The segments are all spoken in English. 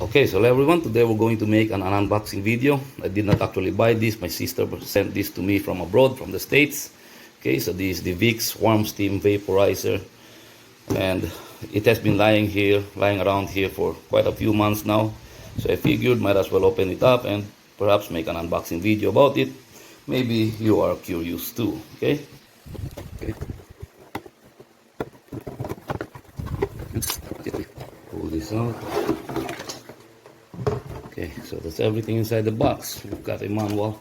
Okay, so hello everyone, today we're going to make an unboxing video. I did not actually buy this, my sister sent this to me from abroad, from the States. Okay, so this is the Vicks warm steam vaporizer, and it has been lying around here for quite a few months now. So I figured might as well open it up and perhaps make an unboxing video about it. Maybe you are curious too, okay? Okay. Pull this out. Okay, so that's everything inside the box. We've got a manual.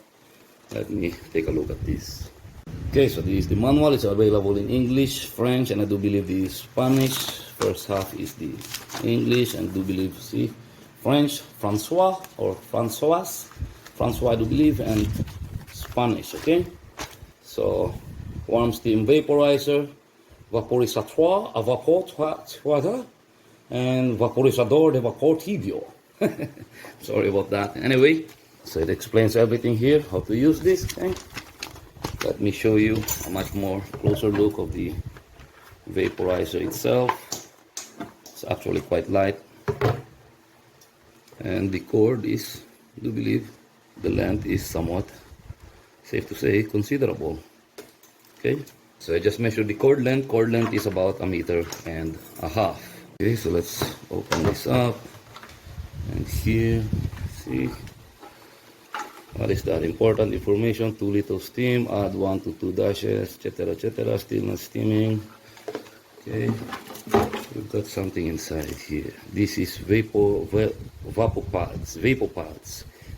Let me take a look at this. Okay, so this is the manual. It's available in English, French, and I do believe the Spanish. First half is the English, and I do believe, see, French, Francois, or Françoise. Francois, I do believe, and Spanish, okay? So, warm steam vaporizer, vaporizateur, a vaporizateur, and vaporizador de vapor tibio. Sorry about that. Anyway, so it explains everything here, how to use this thing. Let me show you a much more closer look of the vaporizer itself. It's actually quite light, and the cord is, I do believe, the length is somewhat, safe to say, considerable. Okay, so I just measured the cord length. Cord length is about 1.5 meters. Okay, so let's open this up. And here, see, what is that? Important information, 2 liters steam, add 1 to 2 dashes, etc., still not steaming. Okay, we've got something inside here. This is vapor pads,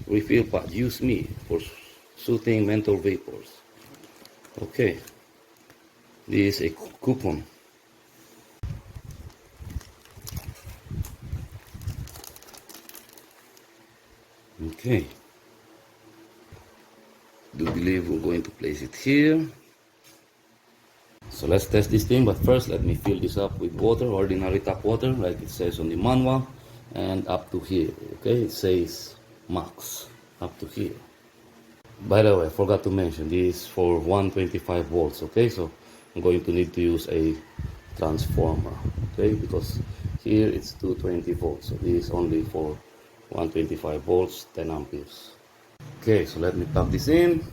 refill pad, use me for soothing menthol vapors. Okay, this is a coupon. Okay, do believe we're going to place it here. So let's test this thing, but first let me fill this up with water, ordinary tap water, like it says on the manual, and up to here. Okay, it says max, up to here. By the way, I forgot to mention, this is for 125 volts, okay? So I'm going to need to use a transformer, okay? Because here it's 220 volts, so this is only for 125 volts, 10 amperes. Okay, so let me plug this in.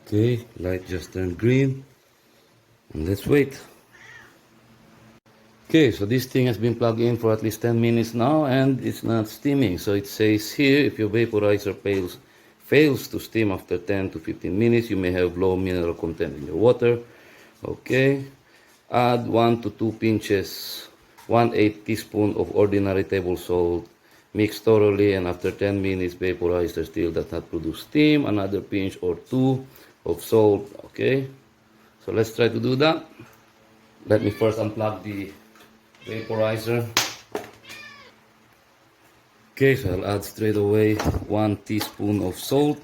Okay, light just turned green, and let's wait. Okay, so this thing has been plugged in for at least 10 minutes now, and it's not steaming. So it says here, if your vaporizer fails to steam after 10 to 15 minutes, you may have low mineral content in your water. Okay, add 1 to 2 pinches, 1/8 teaspoon of ordinary table salt. Mix thoroughly, and after 10 minutes, vaporizer still does not produce steam. Another pinch or 2 of salt. Okay, so let's try to do that. Let me first unplug the vaporizer. Okay, so I'll add straight away 1 teaspoon of salt.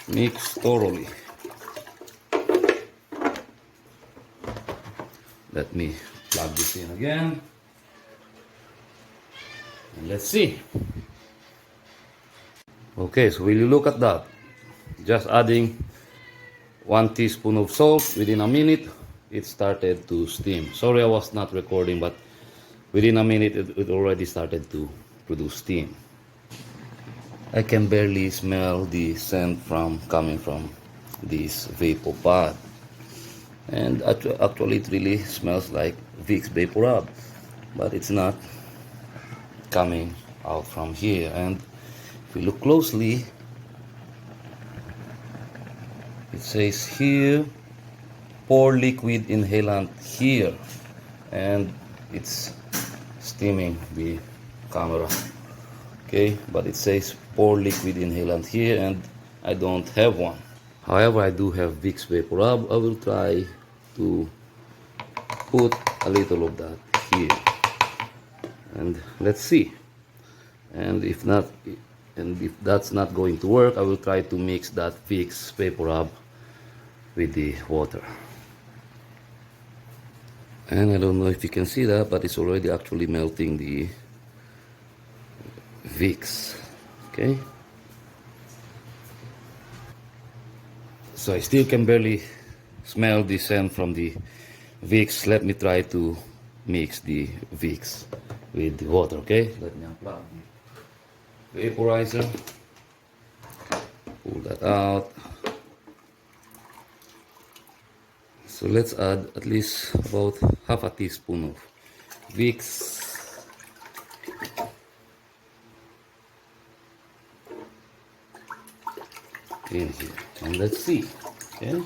Mix thoroughly. Let me plug this in again. And let's see. Okay, so will you look at that? Just adding 1 teaspoon of salt, within a minute, it started to steam. Sorry I was not recording, but within a minute, it already started to produce steam. I can barely smell the scent coming from this vapor pad. And actually it really smells like Vicks VapoRub, but it's not coming out from here. And if we look closely, it says here, pour liquid inhalant here, and it's steaming the camera. Okay, but it says pour liquid inhalant here, and I don't have one. However, I do have Vicks VapoRub. I will try to put a little of that here, and let's see. And if that's not going to work, I will try to mix that Vicks VapoRub with the water. And I don't know if you can see that, but it's already actually melting the Vicks. Okay, so I still can barely smell the scent from the Vicks. Let me try to mix the Vicks with the water, okay? Let me unplug the vaporizer. Pull that out. So let's add at least about half a teaspoon of Vicks. In here, and let's see, okay? Let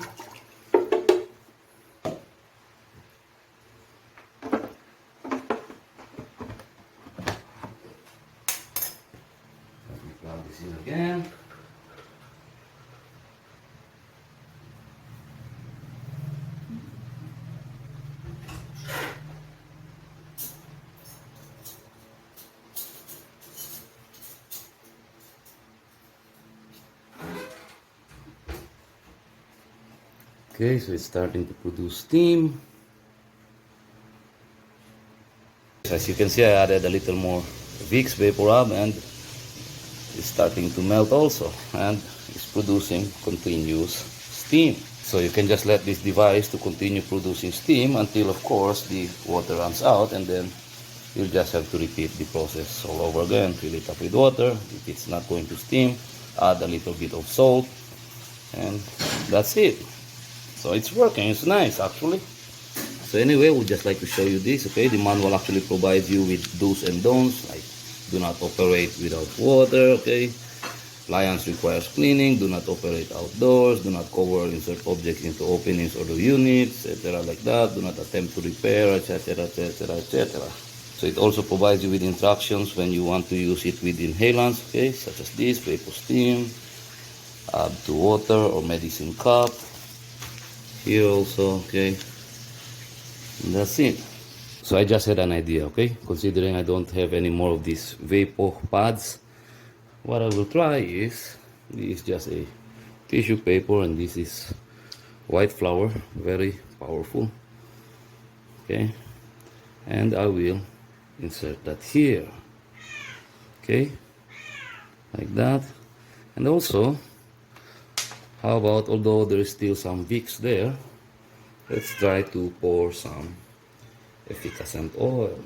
me plug this in again. Okay, so it's starting to produce steam. As you can see, I added a little more Vicks Vaporub and it's starting to melt also, and it's producing continuous steam. So you can just let this device to continue producing steam until, of course, the water runs out, and then you'll just have to repeat the process all over again. Fill it up with water. If it's not going to steam, add a little bit of salt, and that's it. So it's working. It's nice actually. So anyway, we'd just like to show you this, okay? The manual actually provides you with do's and don'ts, like do not operate without water, okay? Appliance requires cleaning, do not operate outdoors, do not cover or insert objects into openings or the units, etc. like that, do not attempt to repair, etc., etc., etc. So it also provides you with instructions when you want to use it with inhalants, okay? Such as this, vapor steam, add to water or medicine cup. Here also, okay? And that's it. So I just had an idea, okay? Considering I don't have any more of these vapor pads, what I will try is, this is just a tissue paper and this is white flour, very powerful, okay? And I will insert that here, okay? Like that. And also, how about, although there is still some Vicks there, let's try to pour some efficacent oil.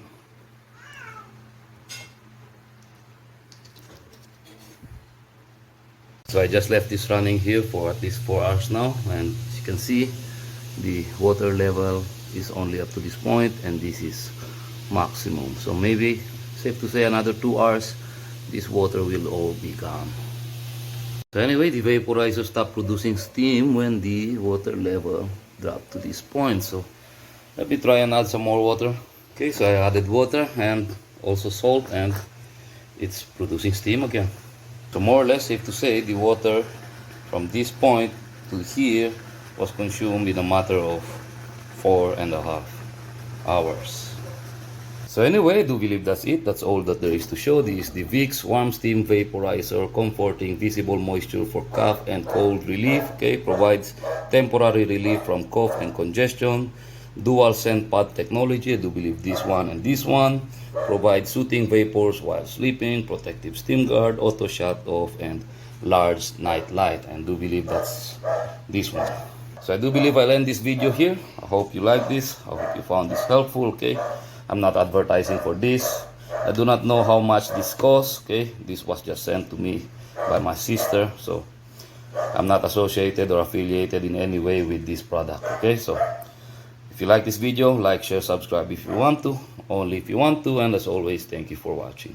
So I just left this running here for at least 4 hours now, and as you can see, the water level is only up to this point, and this is maximum. So maybe, safe to say, another 2 hours, this water will all be gone. So anyway, the vaporizer stopped producing steam when the water level dropped to this point. So let me try and add some more water. Okay, so I added water and also salt, and it's producing steam again. So more or less, safe to say, the water from this point to here was consumed in a matter of 4.5 hours. So anyway, I do believe that's it. That's all that there is to show. This is the Vicks Warm Steam Vaporizer, comforting visible moisture for cough and cold relief. Okay, provides temporary relief from cough and congestion. Dual scent pod technology. I do believe this one and this one. Provides soothing vapors while sleeping, protective steam guard, auto shut off, and large night light. And do believe that's this one. So I do believe I'll end this video here. I hope you like this. I hope you found this helpful. Okay, I'm not advertising for this. I do not know how much this costs. Okay, this was just sent to me by my sister, so I'm not associated or affiliated in any way with this product. Okay, so if you like this video, like, share, subscribe if you want to, only if you want to, and as always, thank you for watching.